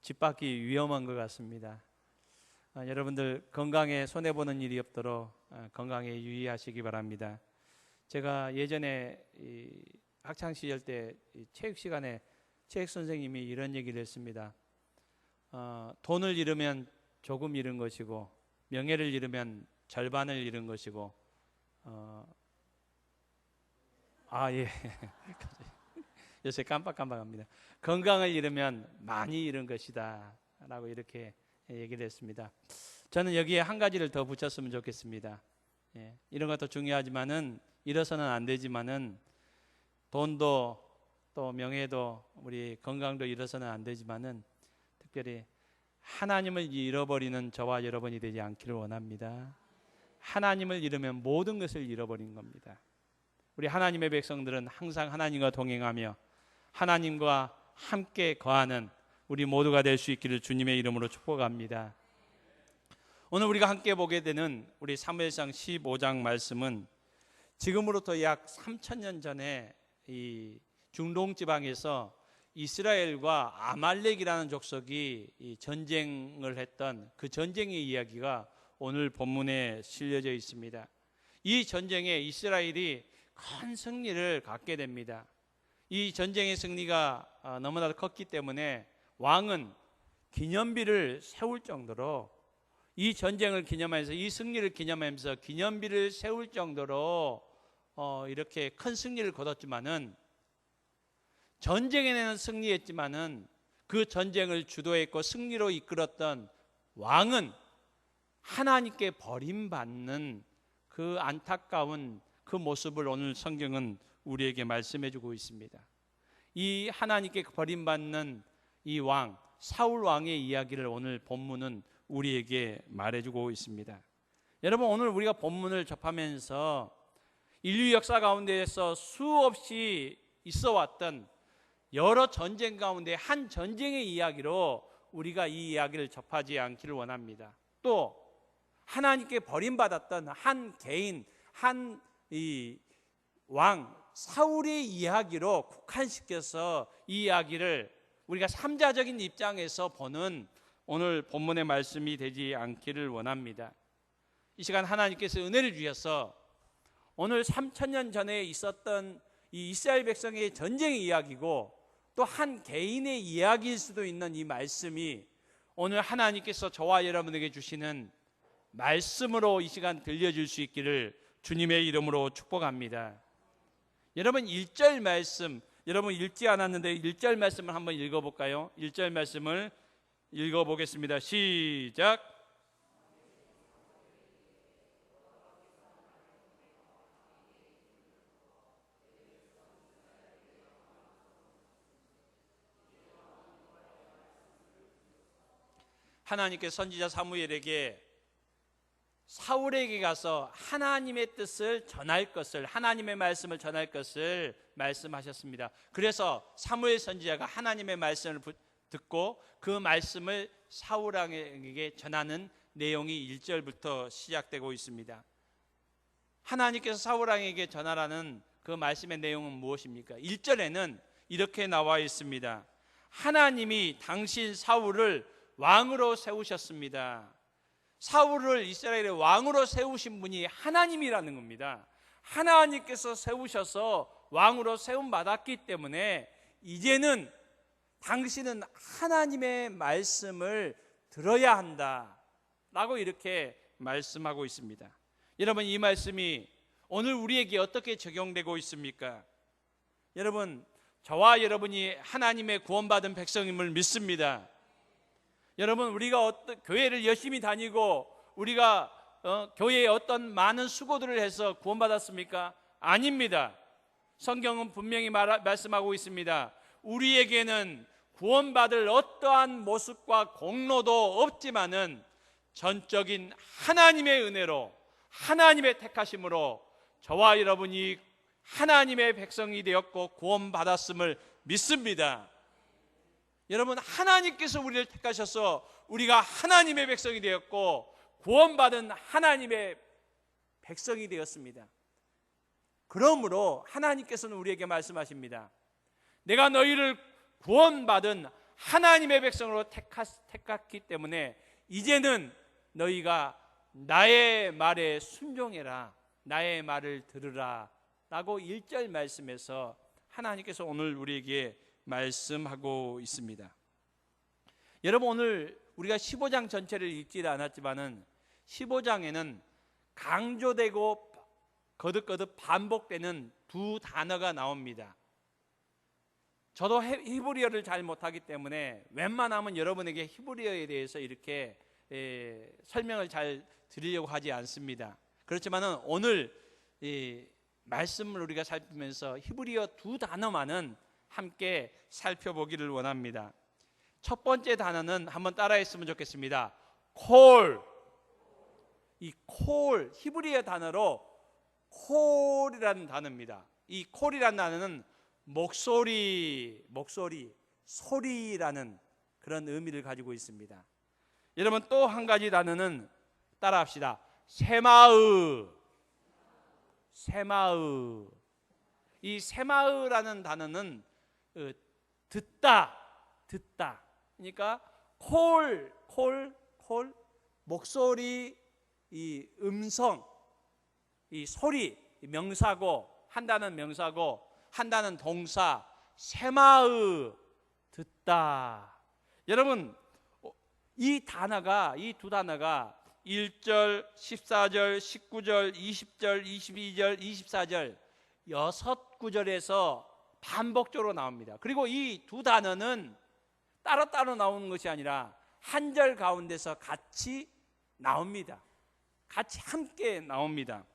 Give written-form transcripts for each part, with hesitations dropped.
집 밖이 위험한 것 같습니다. 여러분들 건강에 손해보는 일이 없도록 건강에 유의하시기 바랍니다. 제가 예전에 학창시절 때 체육 시간에 체육 선생님이 이런 얘기를 했습니다. 돈을 잃으면 조금 잃은 것이고, 명예를 잃으면 절반을 잃은 것이고, 예. 요새 깜빡깜빡합니다. 건강을 잃으면 많이 잃은 것이다 라고 이렇게 얘기를 했습니다. 저는 여기에 한 가지를 더 붙였으면 좋겠습니다. 이런 것도 중요하지만은 잃어서는 안 되지만은 돈도 또 명예도 우리 건강도 잃어서는 안 되지만은 특별히 하나님을 잃어버리는 저와 여러분이 되지 않기를 원합니다. 하나님을 잃으면 모든 것을 잃어버린 겁니다. 우리 하나님의 백성들은 항상 하나님과 동행하며 하나님과 함께 거하는 우리 모두가 될 수 있기를 주님의 이름으로 축복합니다. 오늘 우리가 함께 보게 되는 우리 사무엘상 15장 말씀은 지금으로부터 약 3000년 전에 이 중동 지방에서 이스라엘과 아말렉이라는 족속이 이 전쟁을 했던 그 전쟁의 이야기가 오늘 본문에 실려져 있습니다. 이 전쟁에 이스라엘이 큰 승리를 갖게 됩니다. 이 전쟁의 승리가 너무나도 컸기 때문에 왕은 기념비를 세울 정도로 이 전쟁을 기념하면서 이 승리를 기념하면서 기념비를 세울 정도로 이렇게 큰 승리를 거뒀지만은 전쟁에는 승리했지만은 그 전쟁을 주도했고 승리로 이끌었던 왕은 하나님께 버림받는 그 안타까운 그 모습을 오늘 성경은 우리에게 말씀해 주고 있습니다. 이 하나님께 버림받는 이 왕, 사울 왕의 이야기를 오늘 본문은 우리에게 말해주고 있습니다. 여러분, 오늘 우리가 본문을 접하면서 인류 역사 가운데에서 수없이 있어왔던 여러 전쟁 가운데 한 전쟁의 이야기로 우리가 이 이야기를 접하지 않기를 원합니다. 또 하나님께 버림받았던 한 개인, 한 이 왕 사울의 이야기로 국한시켜서 이 이야기를 우리가 삼자적인 입장에서 보는 오늘 본문의 말씀이 되지 않기를 원합니다. 이 시간 하나님께서 은혜를 주셔서 오늘 3000년 전에 있었던 이 이스라엘 백성의 전쟁의 이야기고 또 한 개인의 이야기일 수도 있는 이 말씀이 오늘 하나님께서 저와 여러분에게 주시는 말씀으로 이 시간 들려줄 수 있기를 주님의 이름으로 축복합니다. 여러분 1절 말씀, 여러분 읽지 않았는데 1절 말씀을 한번 읽어볼까요? 1절 말씀을 읽어보겠습니다. 시작. 하나님께서 선지자 사무엘에게 사울에게 가서 하나님의 뜻을 전할 것을, 하나님의 말씀을 전할 것을 말씀하셨습니다. 그래서 사무엘 선지자가 하나님의 말씀을 듣고 그 말씀을 사울 왕에게 전하는 내용이 1절부터 시작되고 있습니다. 하나님께서 사울 왕에게 전하라는 그 말씀의 내용은 무엇입니까? 1절에는 이렇게 나와 있습니다. 하나님이 당신 사울을 왕으로 세우셨습니다. 사울을 이스라엘의 왕으로 세우신 분이 하나님이라는 겁니다. 하나님께서 세우셔서 왕으로 세움받았기 때문에 이제는 당신은 하나님의 말씀을 들어야 한다 라고 이렇게 말씀하고 있습니다. 여러분, 이 말씀이 오늘 우리에게 어떻게 적용되고 있습니까? 여러분, 저와 여러분이 하나님의 구원받은 백성임을 믿습니다. 여러분, 우리가 교회를 열심히 다니고 우리가 교회에 어떤 많은 수고들을 해서 구원받았습니까? 아닙니다. 성경은 분명히 말씀하고 있습니다. 우리에게는 구원받을 어떠한 모습과 공로도 없지만은 전적인 하나님의 은혜로, 하나님의 택하심으로 저와 여러분이 하나님의 백성이 되었고 구원받았음을 믿습니다. 여러분, 하나님께서 우리를 택하셔서 우리가 하나님의 백성이 되었고 구원받은 하나님의 백성이 되었습니다. 그러므로 하나님께서는 우리에게 말씀하십니다. 내가 너희를 구원받은 하나님의 백성으로 택했기 때문에 이제는 너희가 나의 말에 순종해라, 나의 말을 들으라 라고 1절 말씀에서 하나님께서 오늘 우리에게 말씀하고 있습니다. 여러분, 오늘 우리가 15장 전체를 읽지 않았지만은 15장에는 강조되고 거듭거듭 반복되는 두 단어가 나옵니다. 저도 히브리어를 잘 못하기 때문에 웬만하면 여러분에게 히브리어에 대해서 이렇게 설명을 잘 드리려고 하지 않습니다. 그렇지만은 오늘 말씀을 우리가 살피면서 히브리어 두 단어만은 함께 살펴보기를 원합니다. 첫 번째 단어는 한번 따라했으면 좋겠습니다. 콜. 이 콜, 히브리어 단어로 콜이라는 단어입니다. 이 콜이라는 단어는 목소리, 소리라는 그런 의미를 가지고 있습니다. 여러분, 또 한 가지 단어는 따라합시다. 세마으. 이 세마으라는 단어는 듣다. 그러니까 콜, 목소리, 이 음성, 이 소리, 명사고, 한다는 명사고, 한다는 동사, 세마으, 듣다. 여러분, 이 두 단어가 1절, 14절, 19절, 20절, 22절, 24절 6구절에서 반복적으로 나옵니다. 그리고 이 두 단어는 따로따로 나오는 것이 아니라 한 절 가운데서 같이 나옵니다. 같이 함께 나옵니다.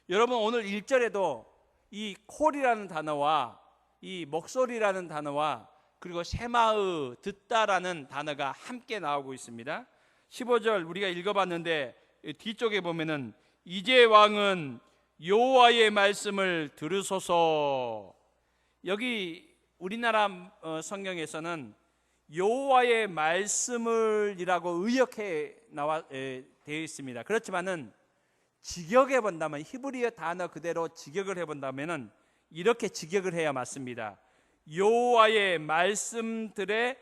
여러분, 오늘 1절에도 이 콜이라는 단어와 이 목소리라는 단어와 그리고 세마으, 듣다라는 단어가 함께 나오고 있습니다. 15절 우리가 읽어봤는데 뒤쪽에 보면은 이제 왕은 여호와의 말씀을 들으소서. 여기 우리나라 성경에서는 여호와의 말씀을이라고 의역해 되어 있습니다. 그렇지만은 직역해 본다면, 히브리어 단어 그대로 직역을 해 본다면은 이렇게 직역을 해야 맞습니다. 여호와의 말씀들의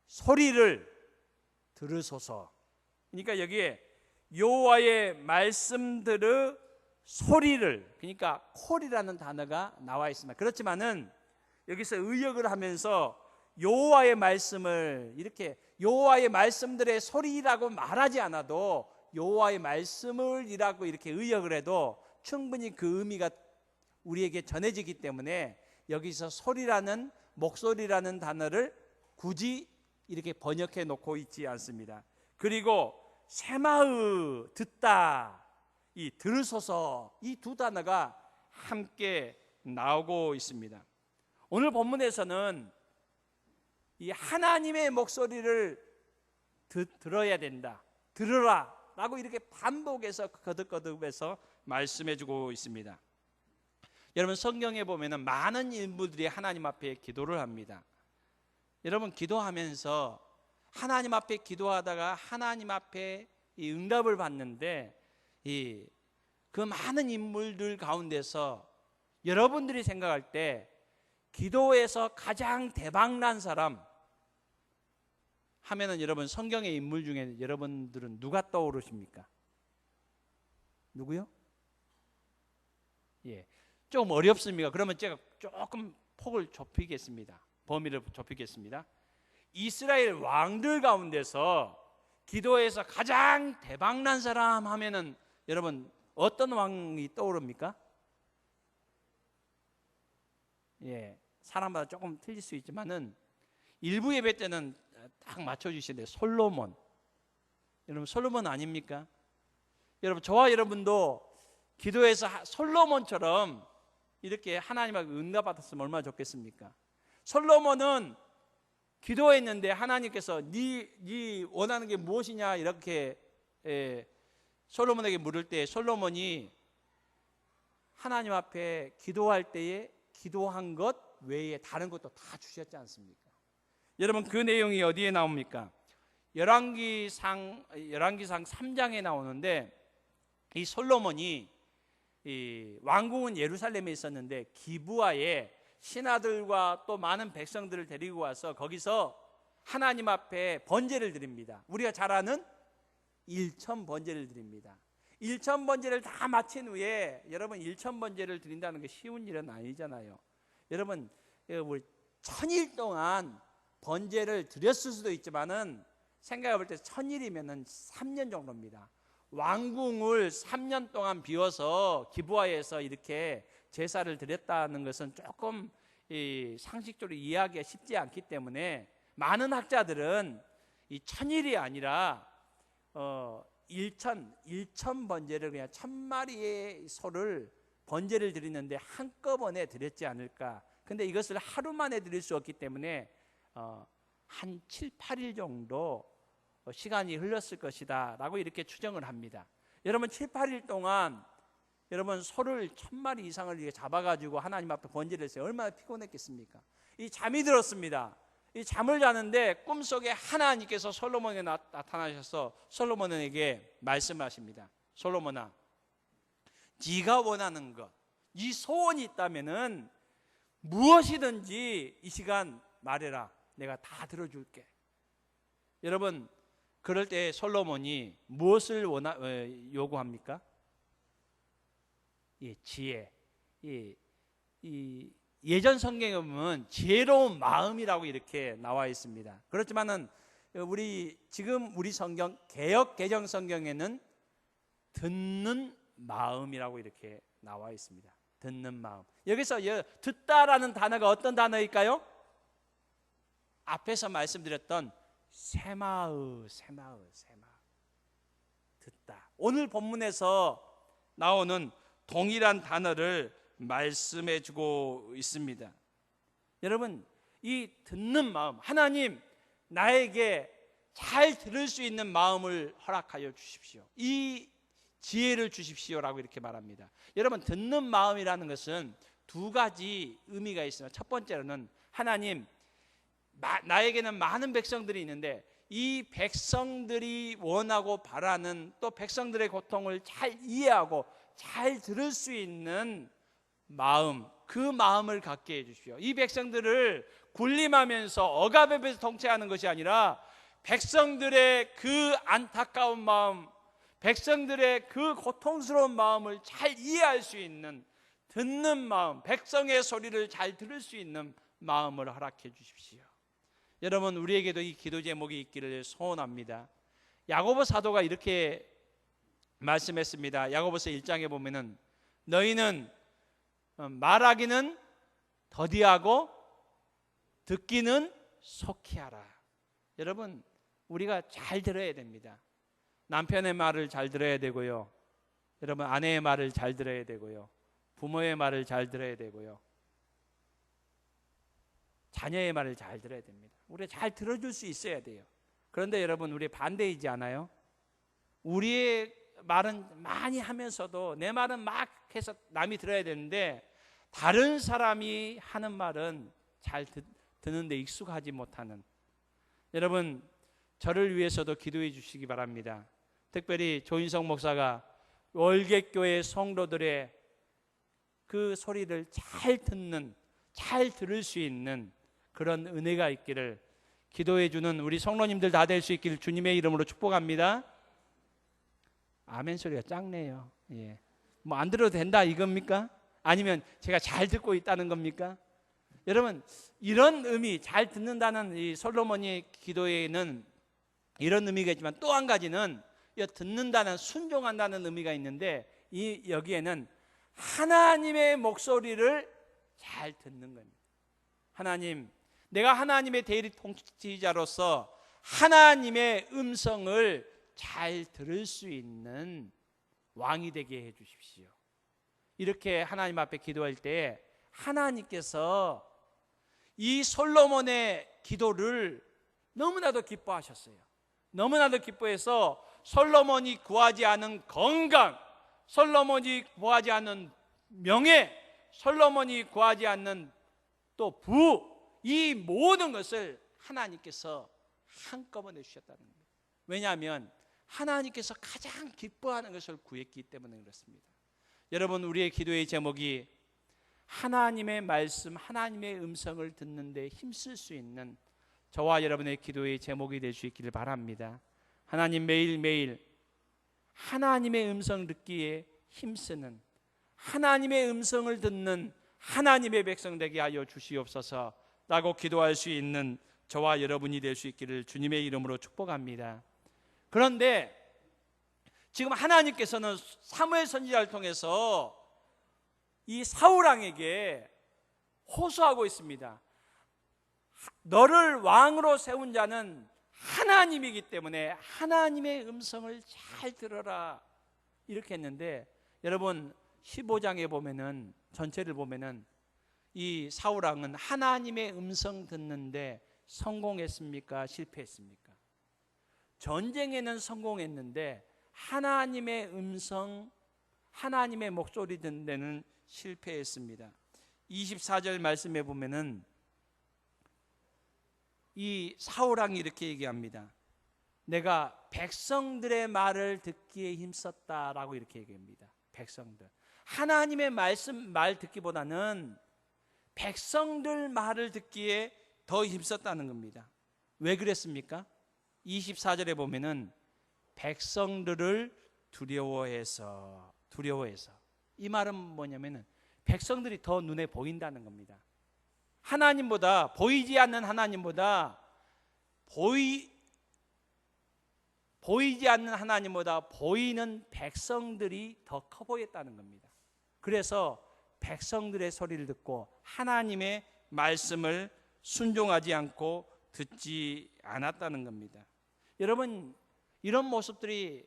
소리를 들으소서. 그러니까 여기에 여호와의 말씀들의 소리를, 그러니까 콜이라는 단어가 나와 있습니다. 그렇지만은 여기서 의역을 하면서 여호와의 말씀을 이렇게 여호와의 말씀들의 소리라고 말하지 않아도 여호와의 말씀을이라고 이렇게 의역을 해도 충분히 그 의미가 우리에게 전해지기 때문에 여기서 소리라는, 목소리라는 단어를 굳이 이렇게 번역해 놓고 있지 않습니다. 그리고 세마으, 듣다, 이 들으소서, 이 두 단어가 함께 나오고 있습니다. 오늘 본문에서는 이 하나님의 목소리를 들어야 된다, 들으라 라고 이렇게 반복해서 거듭거듭해서 말씀해 주고 있습니다. 여러분, 성경에 보면은 많은 인물들이 하나님 앞에 기도를 합니다. 여러분, 기도하면서 하나님 앞에 기도하다가 하나님 앞에 이 응답을 받는데 그 많은 인물들 가운데서 여러분들이 생각할 때 기도에서 가장 대박난 사람 하면은 여러분, 성경의 인물 중에 여러분들은 누가 떠오르십니까? 누구요? 예, 좀 어렵습니까? 그러면 제가 조금 폭을 좁히겠습니다. 범위를 좁히겠습니다. 이스라엘 왕들 가운데서 기도에서 가장 대박난 사람 하면은 여러분 어떤 왕이 떠오릅니까? 예, 사람마다 조금 틀릴 수 있지만은 일부 예배 때는 딱 맞춰주시는데 솔로몬. 여러분, 솔로몬 아닙니까? 여러분, 저와 여러분도 기도에서 솔로몬처럼 이렇게 하나님께 응답받았으면 얼마나 좋겠습니까? 솔로몬은 기도했는데 하나님께서 네 원하는 게 무엇이냐 이렇게 솔로몬에게 물을 때 솔로몬이 하나님 앞에 기도할 때에 기도한 것 외에 다른 것도 다 주셨지 않습니까? 여러분, 그 내용이 어디에 나옵니까? 열왕기상 3장에 나오는데 이 솔로몬이 이 왕궁은 예루살렘에 있었는데 기브아에 신하들과 또 많은 백성들을 데리고 와서 거기서 하나님 앞에 번제를 드립니다. 우리가 잘 아는 일천 번제를 드립니다. 일천 번제를 다 마친 후에, 여러분 일천 번제를 드린다는 게 쉬운 일은 아니잖아요. 여러분 우리 천일 동안 번제를 드렸을 수도 있지만은 생각해 볼 때 천일이면은 3년 정도입니다. 왕궁을 3년 동안 비워서 기브아에서 이렇게 제사를 드렸다는 것은 조금 상식적으로 이해하기가 쉽지 않기 때문에 많은 학자들은 이 천일이 아니라 일천 번제를, 그냥 1000마리의 소를 번제를 드리는데 한꺼번에 드렸지 않을까. 근데 이것을 하루 만에 드릴 수 없기 때문에 한 7, 8일 정도 시간이 흘렀을 것이다 라고 이렇게 추정을 합니다. 여러분 7, 8일 동안 여러분 소를 1000마리 이상을 이렇게 잡아가지고 하나님 앞에 번제를 했어요. 얼마나 피곤했겠습니까? 이 잠이 들었습니다. 이 잠을 자는데 꿈속에 하나님께서 솔로몬에게 나타나셔서 솔로몬에게 말씀하십니다. 솔로몬아, 네가 원하는 것, 이 소원이 있다면은 무엇이든지 이 시간 말해라. 내가 다 들어줄게. 여러분, 그럴 때 솔로몬이 무엇을 요구합니까? 지혜. 예전 성경에 보면 지혜로운 마음이라고 이렇게 나와 있습니다. 그렇지만은 지금 우리 성경 개역 개정 성경에는 듣는 마음이라고 이렇게 나와 있습니다. 듣는 마음. 여기서 듣다라는 단어가 어떤 단어일까요? 앞에서 말씀드렸던 세마의. 듣다. 오늘 본문에서 나오는 동일한 단어를 말씀해 주고 있습니다. 여러분, 이 듣는 마음, 하나님 나에게 잘 들을 수 있는 마음을 허락하여 주십시오. 이 지혜를 주십시오라고 이렇게 말합니다. 여러분, 듣는 마음이라는 것은 두 가지 의미가 있습니다. 첫 번째로는 하나님, 나에게는 많은 백성들이 있는데 이 백성들이 원하고 바라는, 또 백성들의 고통을 잘 이해하고 잘 들을 수 있는 마음, 그 마음을 갖게 해주십시오. 이 백성들을 군림하면서 억압에서 통치하는 것이 아니라 백성들의 그 안타까운 마음, 백성들의 그 고통스러운 마음을 잘 이해할 수 있는, 듣는 마음, 백성의 소리를 잘 들을 수 있는 마음을 허락해 주십시오. 여러분, 우리에게도 이 기도 제목이 있기를 소원합니다. 야고보 사도가 이렇게 말씀했습니다. 야고보서 1장에 보면은 너희는 말하기는 더디하고 듣기는 속히 하라. 여러분, 우리가 잘 들어야 됩니다. 남편의 말을 잘 들어야 되고요. 여러분, 아내의 말을 잘 들어야 되고요. 부모의 말을 잘 들어야 되고요. 자녀의 말을 잘 들어야 됩니다. 우리가 잘 들어줄 수 있어야 돼요. 그런데 여러분, 우리 반대이지 않아요? 우리의 말은 많이 하면서도 내 말은 막 해서 남이 들어야 되는데 다른 사람이 하는 말은 잘 듣는데 익숙하지 못하는, 여러분, 저를 위해서도 기도해 주시기 바랍니다. 특별히 조인성 목사가 월계교회 성도들의 그 소리를 잘 듣는, 잘 들을 수 있는 그런 은혜가 있기를, 기도해 주는 우리 성도님들 다 될 수 있기를 주님의 이름으로 축복합니다. 아멘 소리가 작네요. 예. 뭐 안 들어도 된다 이겁니까? 아니면 제가 잘 듣고 있다는 겁니까? 여러분, 이런 의미, 잘 듣는다는 이 솔로몬의 기도에는 이런 의미가 있지만 또 한 가지는 듣는다는, 순종한다는 의미가 있는데 여기에는 하나님의 목소리를 잘 듣는 겁니다. 하나님, 내가 하나님의 대리 통치자로서 하나님의 음성을 잘 들을 수 있는 왕이 되게 해 주십시오. 이렇게 하나님 앞에 기도할 때 하나님께서 이 솔로몬의 기도를 너무나도 기뻐하셨어요. 너무나도 기뻐해서 솔로몬이 구하지 않은 건강, 솔로몬이 구하지 않는 명예, 솔로몬이 구하지 않는 또 부, 이 모든 것을 하나님께서 한꺼번에 주셨다는 겁니다. 왜냐하면 하나님께서 가장 기뻐하는 것을 구했기 때문에 그렇습니다. 여러분, 우리의 기도의 제목이 하나님의 말씀, 하나님의 음성을 듣는데 힘쓸 수 있는 저와 여러분의 기도의 제목이 될 수 있기를 바랍니다. 하나님, 매일매일 하나님의 음성 듣기에 힘쓰는, 하나님의 음성을 듣는 하나님의 백성 되게 하여 주시옵소서 라고 기도할 수 있는 저와 여러분이 될 수 있기를 주님의 이름으로 축복합니다. 그런데 지금 하나님께서는 사무엘 선지자를 통해서 이 사울 왕에게 호소하고 있습니다. 너를 왕으로 세운 자는 하나님이기 때문에 하나님의 음성을 잘 들어라, 이렇게 했는데, 여러분 15장에 보면은, 전체를 보면은 이 사울 왕은 하나님의 음성 듣는데 성공했습니까? 실패했습니까? 전쟁에는 성공했는데 하나님의 음성, 하나님의 목소리 듣는 데는 실패했습니다. 24절 말씀에 보면은 이 사울 왕이 이렇게 얘기합니다. 내가 백성들의 말을 듣기에 힘썼다라고 이렇게 얘기합니다. 백성들, 하나님의 말 듣기보다는 백성들 말을 듣기에 더 힘썼다는 겁니다. 왜 그랬습니까? 24절에 보면은 백성들을 두려워해서. 이 말은 뭐냐면은 백성들이 더 눈에 보인다는 겁니다. 하나님보다, 보이지 않는 하나님보다, 보이지 않는 하나님보다 보이는 백성들이 더 커 보였다는 겁니다. 그래서 백성들의 소리를 듣고 하나님의 말씀을 순종하지 않고 듣지 않았다는 겁니다. 여러분, 이런 모습들이,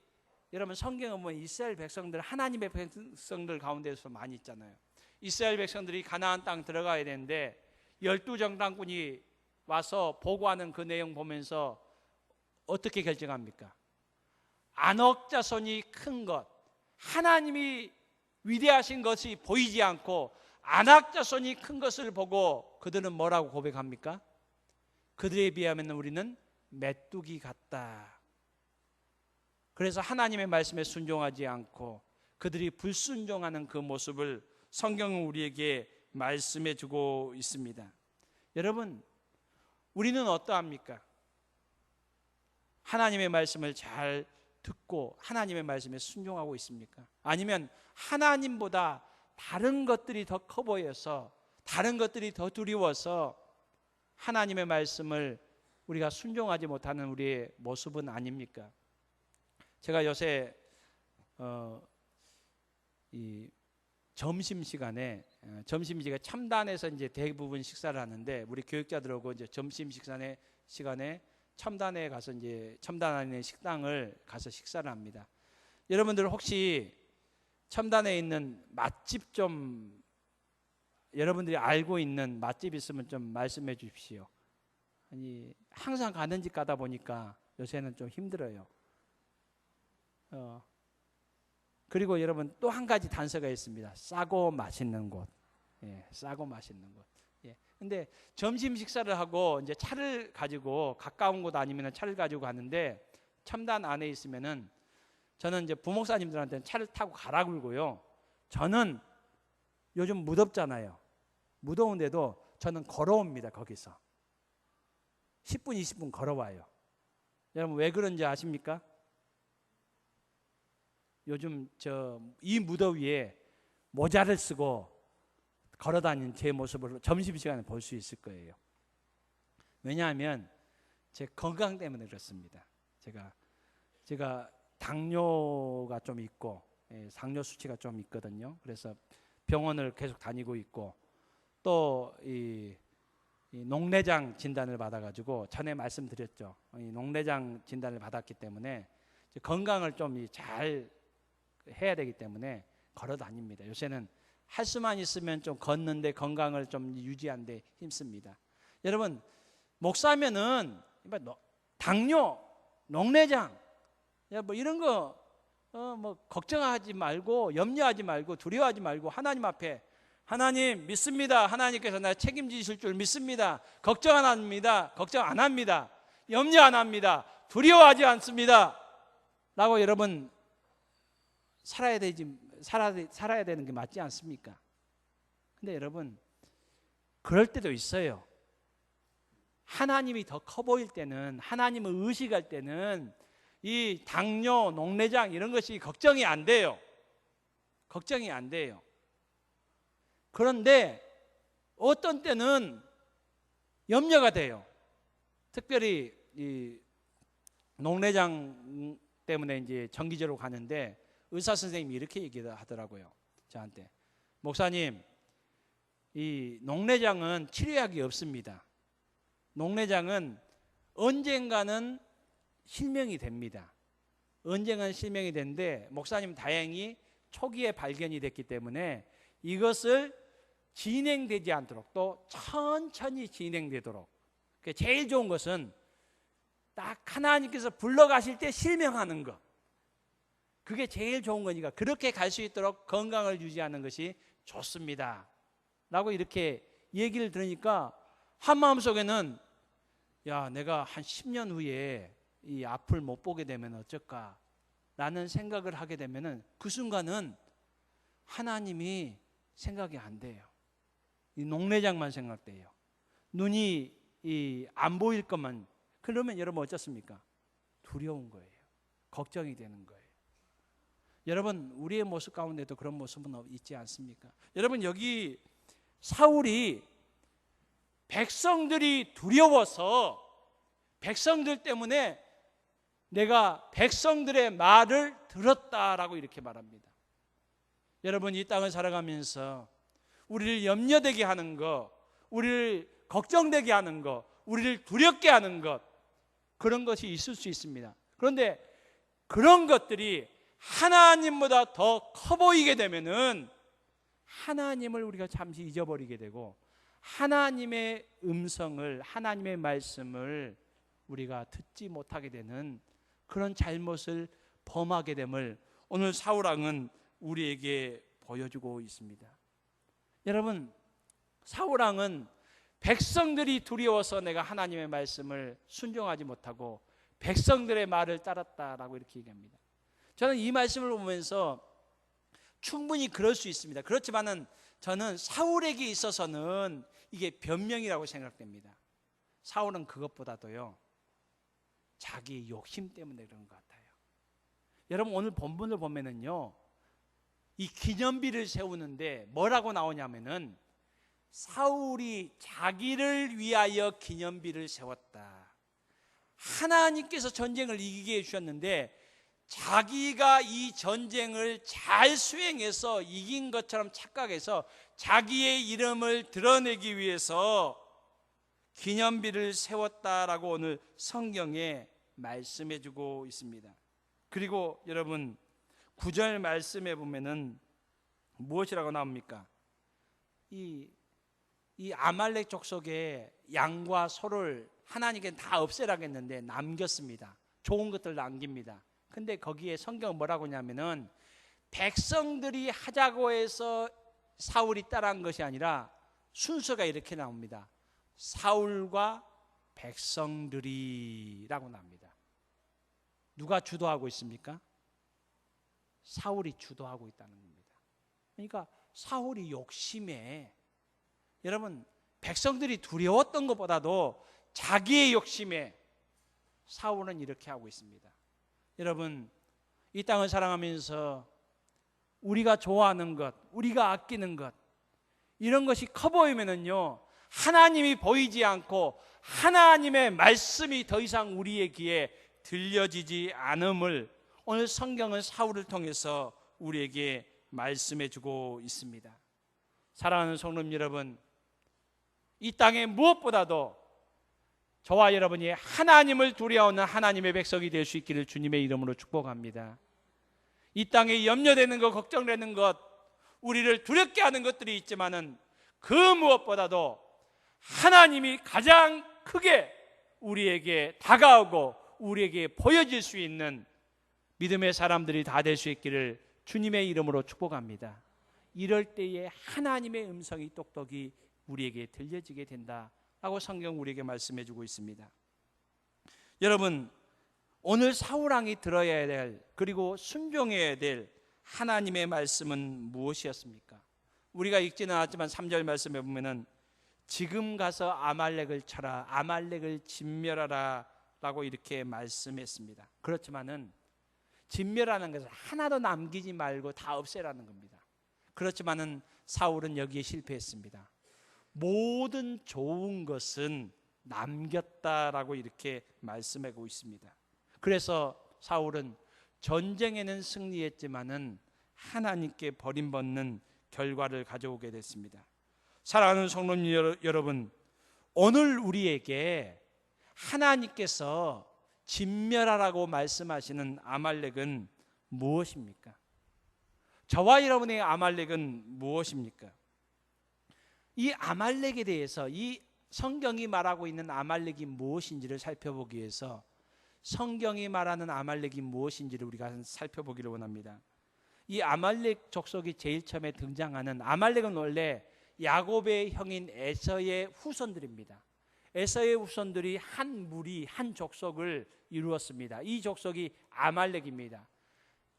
여러분 성경에 보면 이스라엘 백성들, 하나님의 백성들 가운데서 많이 있잖아요. 이스라엘 백성들이 가나안 땅 들어가야 되는데 12정당군이 와서 보고하는 그 내용 보면서 어떻게 결정합니까? 안옥 자손이 큰 것, 하나님이 위대하신 것이 보이지 않고 안악 자손이 큰 것을 보고 그들은 뭐라고 고백합니까? 그들에 비하면 우리는 메뚜기 같다. 그래서 하나님의 말씀에 순종하지 않고 그들이 불순종하는 그 모습을 성경은 우리에게 말씀해 주고 있습니다. 여러분, 우리는 어떠합니까? 하나님의 말씀을 잘 듣고 하나님의 말씀에 순종하고 있습니까? 아니면 하나님보다 다른 것들이 더 커 보여서, 다른 것들이 더 두려워서 하나님의 말씀을 우리가 순종하지 못하는 우리의 모습은 아닙니까? 제가 요새 이 점심시간에 첨단에서 이제 대부분 식사를 하는데, 우리 교육자들하고 이제 점심 시간에 첨단에 가서 이제 첨단에 식당을 가서 식사를 합니다. 여러분들 혹시 첨단에 있는 맛집 좀, 여러분들이 알고 있는 맛집 있으면 좀 말씀해 주십시오. 아니, 항상 가는 집 가다 보니까 요새는 좀 힘들어요. 그리고 여러분 또 한 가지 단서가 있습니다. 싸고 맛있는 곳. 싸고 맛있는 곳. 근데 점심 식사를 하고 이제 차를 가지고 가까운 곳 아니면 차를 가지고 가는데, 첨단 안에 있으면은 저는 이제 부목사님들한테는 차를 타고 가라 그러고요. 저는 요즘 무덥잖아요. 무더운데도 저는 걸어옵니다. 거기서 10분 20분 걸어와요. 여러분 왜 그런지 아십니까? 요즘 이 무더위에 모자를 쓰고 걸어다니는 제 모습을 점심시간에 볼 수 있을 거예요. 왜냐하면 제 건강 때문에 그렇습니다. 제가 당뇨가 좀 있고, 당뇨 수치가 좀 있거든요. 그래서 병원을 계속 다니고 있고, 또 이 녹내장 진단을 받아가지고 전에 말씀드렸죠. 이 녹내장 진단을 받았기 때문에 건강을 좀 잘 해야 되기 때문에 걸어 다닙니다. 요새는 할 수만 있으면 좀 걷는데 건강을 좀 유지하는데 힘씁니다. 여러분, 목사면은 당뇨, 녹내장, 뭐 이런 거 뭐 걱정하지 말고, 염려하지 말고, 두려워하지 말고 하나님 앞에, 하나님 믿습니다. 하나님께서 나 책임지실 줄 믿습니다. 걱정 안 합니다. 걱정 안 합니다. 염려 안 합니다. 두려워하지 않습니다. 라고 여러분 살아야 되는 게 맞지 않습니까? 근데 여러분, 그럴 때도 있어요. 하나님이 더 커 보일 때는, 하나님을 의식할 때는 이 당뇨, 녹내장 이런 것이 걱정이 안 돼요. 걱정이 안 돼요. 그런데 어떤 때는 염려가 돼요. 특별히 이 녹내장 때문에 이제 정기적으로 가는데 의사 선생님이 이렇게 얘기하더라고요. 저한테, 목사님, 이 녹내장은 치료약이 없습니다. 녹내장은 언젠가는 실명이 됩니다. 언젠가는 실명이 되는데 목사님 다행히 초기에 발견이 됐기 때문에 이것을 진행되지 않도록, 또 천천히 진행되도록, 제일 좋은 것은 딱 하나님께서 불러가실 때 실명하는 것, 그게 제일 좋은 거니까 그렇게 갈 수 있도록 건강을 유지하는 것이 좋습니다 라고 이렇게 얘기를 들으니까 한마음속에는, 야, 내가 한 10년 후에 이 앞을 못 보게 되면 어쩔까 라는 생각을 하게 되면은 그 순간은 하나님이 생각이 안 돼요. 이 녹내장만 생각돼요. 눈이 안 보일 것만. 그러면 여러분 어쩌습니까? 두려운 거예요. 걱정이 되는 거예요. 여러분, 우리의 모습 가운데도 그런 모습은 있지 않습니까? 여러분, 여기 사울이 백성들이 두려워서, 백성들 때문에 내가 백성들의 말을 들었다라고 이렇게 말합니다. 여러분, 이 땅을 살아가면서 우리를 염려되게 하는 것, 우리를 걱정되게 하는 것, 우리를 두렵게 하는 것, 그런 것이 있을 수 있습니다. 그런데 그런 것들이 하나님보다 더 커 보이게 되면은 하나님을 우리가 잠시 잊어버리게 되고 하나님의 음성을, 하나님의 말씀을 우리가 듣지 못하게 되는 그런 잘못을 범하게 됨을 오늘 사울왕은 우리에게 보여주고 있습니다. 여러분, 사울왕은 백성들이 두려워서 내가 하나님의 말씀을 순종하지 못하고 백성들의 말을 따랐다라고 이렇게 얘기합니다. 저는 이 말씀을 보면서 충분히 그럴 수 있습니다. 그렇지만은 저는 사울에게 있어서는 이게 변명이라고 생각됩니다. 사울은 그것보다도요, 자기 욕심 때문에 그런 것 같아요. 여러분, 오늘 본문을 보면은요, 이 기념비를 세우는데 뭐라고 나오냐면은 사울이 자기를 위하여 기념비를 세웠다. 하나님께서 전쟁을 이기게 해주셨는데 자기가 이 전쟁을 잘 수행해서 이긴 것처럼 착각해서 자기의 이름을 드러내기 위해서 기념비를 세웠다라고 오늘 성경에 말씀해 주고 있습니다. 그리고 여러분, 9절 말씀에 보면은 무엇이라고 나옵니까? 이 아말렉 족속의 양과 소를 하나님께 다 없애라고 했는데 남겼습니다. 좋은 것들 남깁니다. 근데 거기에 성경은 뭐라고 하냐면은 백성들이 하자고 해서 사울이 따라한 것이 아니라 순서가 이렇게 나옵니다. 사울과 백성들이라고 나옵니다. 누가 주도하고 있습니까? 사울이 주도하고 있다는 겁니다. 그러니까 사울이 욕심에, 여러분, 백성들이 두려웠던 것보다도 자기의 욕심에 사울은 이렇게 하고 있습니다. 여러분, 이 땅을 사랑하면서 우리가 좋아하는 것, 우리가 아끼는 것, 이런 것이 커 보이면은요, 하나님이 보이지 않고 하나님의 말씀이 더 이상 우리의 귀에 들려지지 않음을 오늘 성경은 사울을 통해서 우리에게 말씀해 주고 있습니다. 사랑하는 성도님 여러분, 이 땅에 무엇보다도 저와 여러분이 하나님을 두려워하는 하나님의 백성이 될 수 있기를 주님의 이름으로 축복합니다. 이 땅에 염려되는 것, 걱정되는 것, 우리를 두렵게 하는 것들이 있지만은 그 무엇보다도 하나님이 가장 크게 우리에게 다가오고 우리에게 보여질 수 있는 믿음의 사람들이 다 될 수 있기를 주님의 이름으로 축복합니다. 이럴 때에 하나님의 음성이 똑똑히 우리에게 들려지게 된다라고 성경 우리에게 말씀해 주고 있습니다. 여러분, 오늘 사울왕이 들어야 될, 그리고 순종해야 될 하나님의 말씀은 무엇이었습니까? 우리가 읽지는 않았지만 3절 말씀에 보면은 지금 가서 아말렉을 쳐라, 아말렉을 진멸하라 라고 이렇게 말씀했습니다. 그렇지만은 진멸하는 것을 하나도 남기지 말고 다 없애라는 겁니다. 그렇지만은 사울은 여기에 실패했습니다. 모든 좋은 것은 남겼다라고 이렇게 말씀하고 있습니다. 그래서 사울은 전쟁에는 승리했지만은 하나님께 버림받는 결과를 가져오게 됐습니다. 사랑하는 성도님 여러분, 오늘 우리에게 하나님께서 진멸하라고 말씀하시는 아말렉은 무엇입니까? 저와 여러분의 아말렉은 무엇입니까? 이 아말렉에 대해서, 이 성경이 말하고 있는 아말렉이 무엇인지를 살펴보기 위해서 성경이 말하는 아말렉이 무엇인지를 우리가 살펴보기를 원합니다. 이 아말렉 족속이 제일 처음에 등장하는, 아말렉은 원래 야곱의 형인 에서의 후손들입니다. 에서의 후손들이 한 무리, 한 족속을 이루었습니다. 이 족속이 아말렉입니다.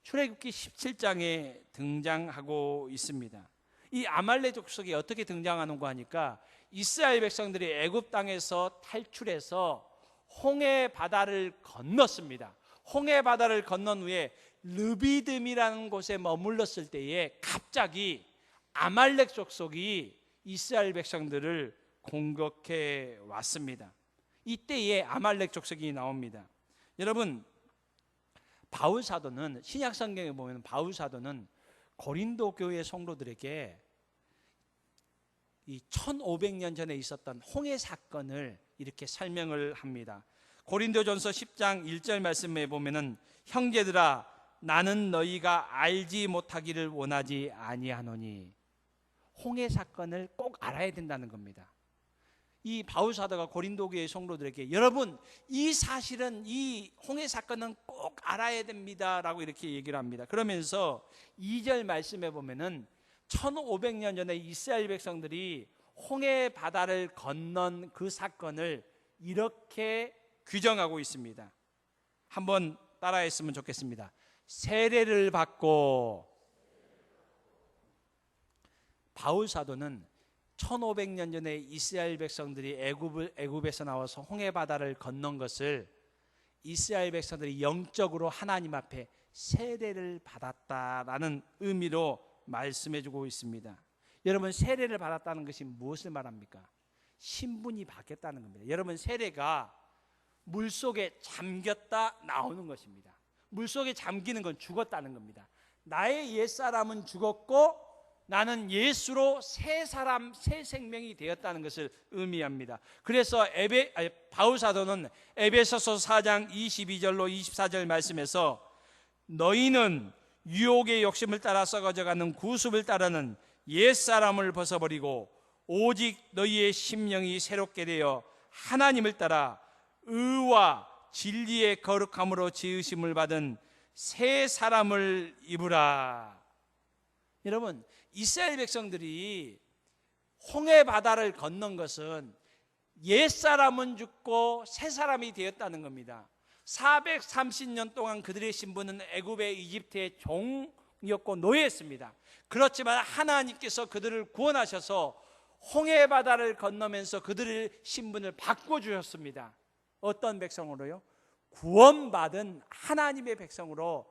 출애굽기 17장에 등장하고 있습니다. 이 아말렉 족속이 어떻게 등장하는가 하니까 이스라엘 백성들이 애굽 땅에서 탈출해서 홍해 바다를 건넜습니다. 홍해 바다를 건넌 후에 르비딤이라는 곳에 머물렀을 때에 갑자기 아말렉 족속이 이스라엘 백성들을 공격해 왔습니다. 이때에 아말렉 족속이 나옵니다. 여러분, 바울 사도는, 신약 성경에 보면 바울 사도는 고린도 교회 성도들에게 이 1500년 전에 있었던 홍해 사건을 이렇게 설명을 합니다. 고린도전서 10장 1절 말씀에 보면은 형제들아 나는 너희가 알지 못하기를 원하지 아니하노니, 홍해 사건을 꼭 알아야 된다는 겁니다. 이 바울 사도가 고린도 교회 성도들에게 여러분 이 사실은, 이 홍해 사건은 꼭 알아야 됩니다라고 이렇게 얘기를 합니다. 그러면서 2절 말씀에 보면은 1500년 전에 이스라엘 백성들이 홍해 바다를 건넌 그 사건을 이렇게 규정하고 있습니다. 한번 따라했으면 좋겠습니다. 세례를 받고, 바울 사도는 1500년 전에 이스라엘 백성들이 애굽에서 나와서 홍해 바다를 건넌 것을 이스라엘 백성들이 영적으로 하나님 앞에 세례를 받았다라는 의미로 말씀해주고 있습니다. 여러분, 세례를 받았다는 것이 무엇을 말합니까? 신분이 바뀌었다는 겁니다. 여러분, 세례가 물속에 잠겼다 나오는 것입니다. 물속에 잠기는 건 죽었다는 겁니다. 나의 옛사람은 죽었고 나는 예수로 새 사람, 새 생명이 되었다는 것을 의미합니다. 그래서 바울 사도는 에베소서 4장 22절로 24절 말씀에서 너희는 유혹의 욕심을 따라 썩어져가는 구습을 따르는 옛사람을 벗어버리고 오직 너희의 심령이 새롭게 되어 하나님을 따라 의와 진리의 거룩함으로 지으심을 받은 새 사람을 입으라. 여러분, 이스라엘 백성들이 홍해 바다를 건넌 것은 옛사람은 죽고 새 사람이 되었다는 겁니다. 430년 동안 그들의 신분은 애굽의 이집트의 종이었고 노예였습니다. 그렇지만 하나님께서 그들을 구원하셔서 홍해 바다를 건너면서 그들의 신분을 바꿔주셨습니다. 어떤 백성으로요? 구원받은 하나님의 백성으로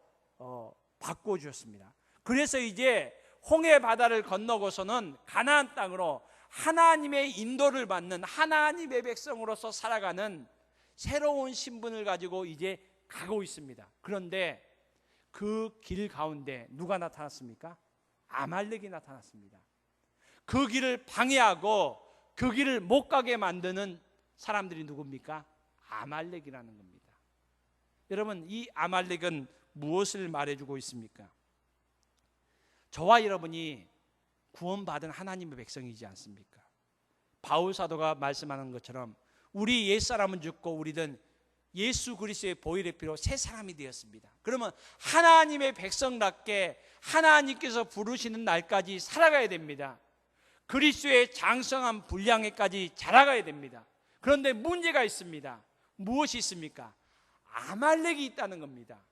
바꿔주셨습니다. 그래서 이제 홍해 바다를 건너고서는 가나안 땅으로 하나님의 인도를 받는 하나님의 백성으로서 살아가는 새로운 신분을 가지고 이제 가고 있습니다. 그런데 그 길 가운데 누가 나타났습니까? 아말렉이 나타났습니다. 그 길을 방해하고 그 길을 못 가게 만드는 사람들이 누굽니까? 아말렉이라는 겁니다. 여러분, 이 아말렉은 무엇을 말해주고 있습니까? 저와 여러분이 구원받은 하나님의 백성이지 않습니까? 바울 사도가 말씀하는 것처럼 우리 옛사람은 죽고 우리는 예수 그리스도의 보혈의 피로 새 사람이 되었습니다. 그러면 하나님의 백성답게 하나님께서 부르시는 날까지 살아가야 됩니다. 그리스도의 장성한 분량에까지 자라가야 됩니다. 그런데 문제가 있습니다. 무엇이 있습니까? 아말렉이 있다는 겁니다.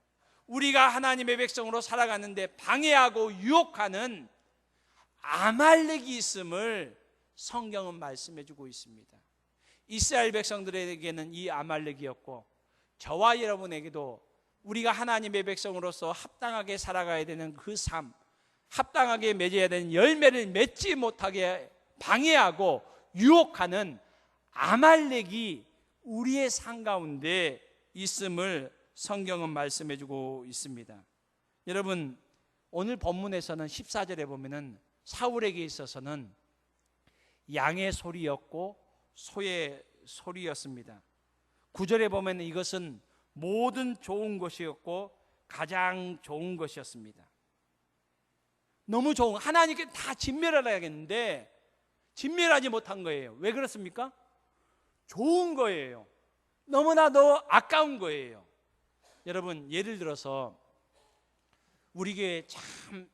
우리가 하나님의 백성으로 살아가는데 방해하고 유혹하는 아말렉이 있음을 성경은 말씀해 주고 있습니다. 이스라엘 백성들에게는 이 아말렉이었고 저와 여러분에게도 우리가 하나님의 백성으로서 합당하게 살아가야 되는 그 삶, 합당하게 맺어야 되는 열매를 맺지 못하게 방해하고 유혹하는 아말렉이 우리의 삶 가운데 있음을 성경은 말씀해 주고 있습니다. 여러분, 오늘 본문에서는 14절에 보면은 사울에게 있어서는 양의 소리였고 소의 소리였습니다. 9절에 보면 이것은 모든 좋은 것이었고 가장 좋은 것이었습니다. 너무 좋은, 하나님께 다 진멸하려겠는데 진멸하지 못한 거예요. 왜 그렇습니까? 좋은 거예요. 너무나도 아까운 거예요. 여러분, 예를 들어서 우리 교회 참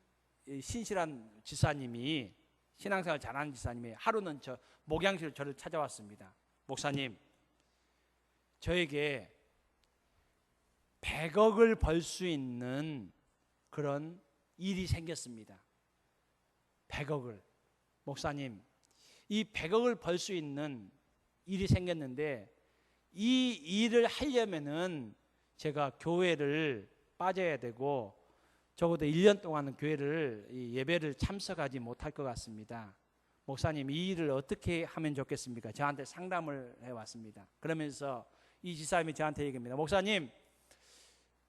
신실한 지사님이, 신앙생활 잘하는 지사님이 하루는 목양실로 저를 찾아왔습니다. 목사님, 저에게 100억을 벌 수 있는 그런 일이 생겼습니다. 100억을. 목사님, 이 100억을 벌 수 있는 일이 생겼는데 이 일을 하려면은 제가 교회를 빠져야 되고 적어도 1년 동안은 교회를 예배를 참석하지 못할 것 같습니다. 목사님, 이 일을 어떻게 하면 좋겠습니까? 저한테 상담을 해왔습니다. 그러면서 이 지사님이 저한테 얘기합니다. 목사님,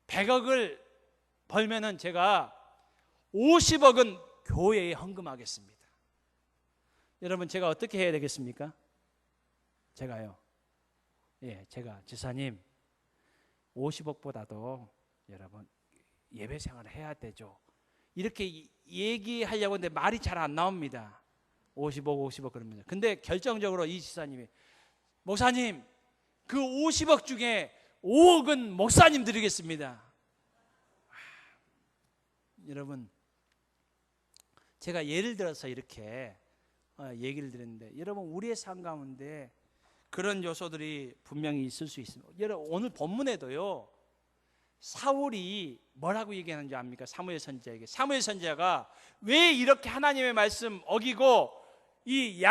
100억을 벌면은 제가 50억은 교회에 헌금하겠습니다. 여러분, 제가 어떻게 해야 되겠습니까? 제가요, 제가 지사님 50억보다도 여러분 예배 생활을 해야 되죠. 이렇게 얘기하려고 하는데 말이 잘 안 나옵니다. 50억 그러면서. 근데 결정적으로 이 지사님이, 목사님, 그 50억 중에 5억은 목사님 드리겠습니다. 여러분, 제가 예를 들어서 이렇게 얘기를 드렸는데, 여러분, 우리의 삶 가운데 그런 요소들이 분명히 있을 수 있습니다. 여러분, 오늘 본문에도요, 사울이 뭐라고 얘기하는지 압니까? 사무엘 선지자에게. 사무엘 선지자가 왜 이렇게 하나님의 말씀 어기고 이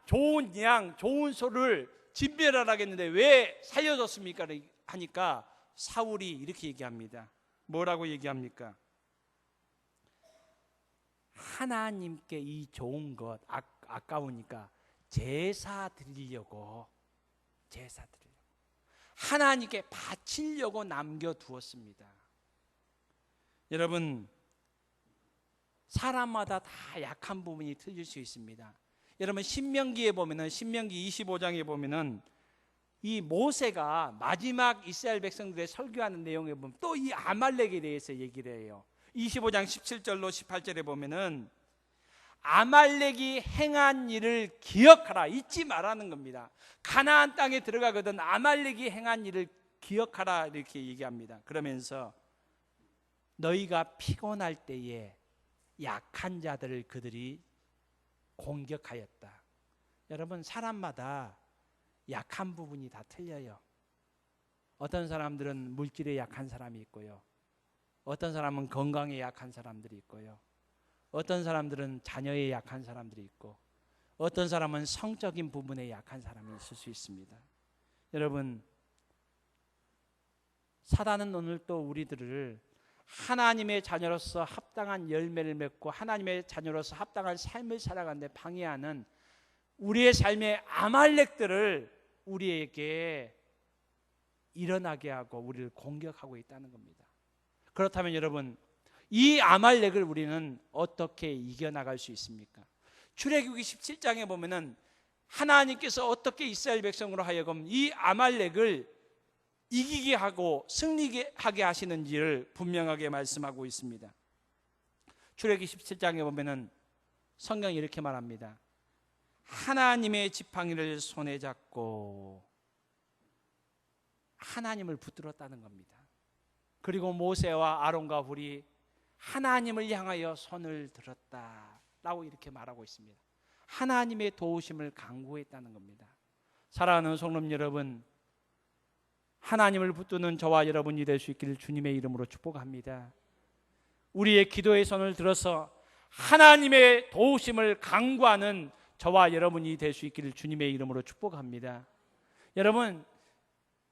좋은 양, 좋은 소를 진멸하라겠는데 왜 살려줬습니까? 하니까 사울이 이렇게 얘기합니다. 뭐라고 얘기합니까? 하나님께 이 좋은 것 아까우니까 제사 드리려고 하나님께 바치려고 남겨두었습니다. 여러분, 사람마다 다 약한 부분이 틀릴 수 있습니다. 여러분, 신명기에 보면은, 신명기 25장에 보면은 이 모세가 마지막 이스라엘 백성들의 설교하는 내용에 보면 또 이 아말렉에 대해서 얘기를 해요. 25장 17절로 18절에 보면은 아말렉이 행한 일을 기억하라, 잊지 말라는 겁니다. 가나안 땅에 들어가거든 아말렉이 행한 일을 기억하라 이렇게 얘기합니다. 그러면서 너희가 피곤할 때에 약한 자들을 그들이 공격하였다. 여러분, 사람마다 약한 부분이 다 틀려요. 어떤 사람들은 물질에 약한 사람이 있고요, 어떤 사람은 건강에 약한 사람들이 있고요, 어떤 사람들은 자녀에 약한 사람들이 있고, 어떤 사람은 성적인 부분에 약한 사람이 있을 수 있습니다. 여러분, 사단은 오늘 또 우리들을 하나님의 자녀로서 합당한 열매를 맺고 하나님의 자녀로서 합당한 삶을 살아가는데 방해하는 우리의 삶의 아말렉들을 우리에게 일어나게 하고 우리를 공격하고 있다는 겁니다. 그렇다면 여러분, 이 아말렉을 우리는 어떻게 이겨나갈 수 있습니까? 출애굽기 17장에 보면은 하나님께서 어떻게 이스라엘 백성으로 하여금 이 아말렉을 이기게 하고 승리하게 하시는지를 분명하게 말씀하고 있습니다. 출애굽기 17장에 보면은 성경이 이렇게 말합니다. 하나님의 지팡이를 손에 잡고 하나님을 붙들었다는 겁니다. 그리고 모세와 아론과 훌이 하나님을 향하여 손을 들었다라고 이렇게 말하고 있습니다. 하나님의 도우심을 간구했다는 겁니다. 사랑하는 성도 여러분, 하나님을 붙드는 저와 여러분이 될 수 있기를 주님의 이름으로 축복합니다. 우리의 기도의 손을 들어서 하나님의 도우심을 간구하는 저와 여러분이 될 수 있기를 주님의 이름으로 축복합니다. 여러분,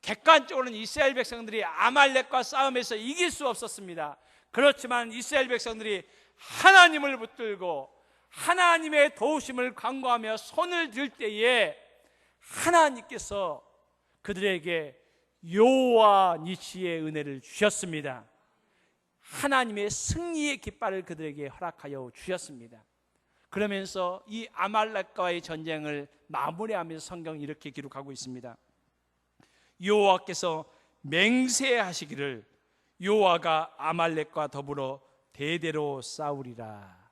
객관적으로는 이스라엘 백성들이 아말렉과 싸움에서 이길 수 없었습니다. 그렇지만 이스라엘 백성들이 하나님을 붙들고 하나님의 도우심을 간구하며 손을 들 때에 하나님께서 그들에게 여호와 니시의 은혜를 주셨습니다. 하나님의 승리의 깃발을 그들에게 허락하여 주셨습니다. 그러면서 이 아말렉과의 전쟁을 마무리하면서 성경이 이렇게 기록하고 있습니다. 여호와께서 맹세하시기를 여호와가 아말렉과 더불어 대대로 싸우리라.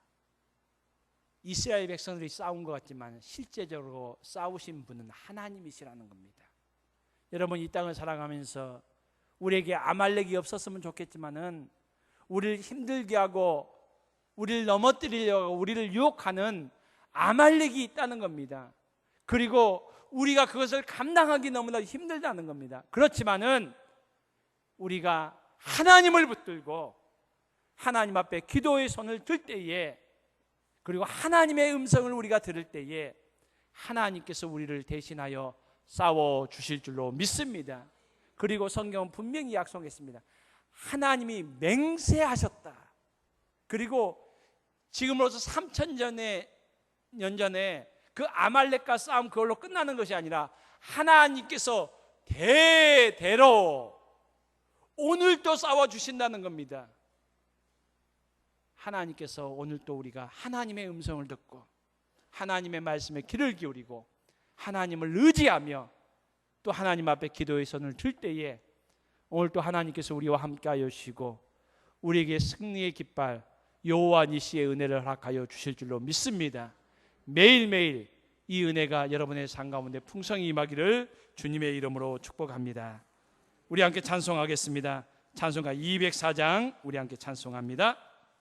이스라엘 백성들이 싸운 것 같지만 실제적으로 싸우신 분은 하나님이시라는 겁니다. 여러분, 이 땅을 살아가면서 우리에게 아말렉이 없었으면 좋겠지만은 우리를 힘들게 하고 우리를 넘어뜨리려고 우리를 유혹하는 아말렉이 있다는 겁니다. 그리고 우리가 그것을 감당하기 너무나 힘들다는 겁니다. 그렇지만은 우리가 하나님을 붙들고 하나님 앞에 기도의 손을 들 때에, 그리고 하나님의 음성을 우리가 들을 때에 하나님께서 우리를 대신하여 싸워 주실 줄로 믿습니다. 그리고 성경은 분명히 약속했습니다. 하나님이 맹세하셨다. 그리고 지금으로서 3000년 전에 그 아말렉과 싸움 그걸로 끝나는 것이 아니라 하나님께서 대대로 오늘도 싸워주신다는 겁니다. 하나님께서 오늘도 우리가 하나님의 음성을 듣고 하나님의 말씀에 귀를 기울이고 하나님을 의지하며 또 하나님 앞에 기도의 손을 들 때에 오늘도 하나님께서 우리와 함께하여 주시고 우리에게 승리의 깃발 여호와 니시의 은혜를 허락하여 주실 줄로 믿습니다. 매일매일 이 은혜가 여러분의 삶 가운데 풍성히 임하기를 주님의 이름으로 축복합니다. 우리 함께 찬송하겠습니다. 찬송가 204장 우리 함께 찬송합니다.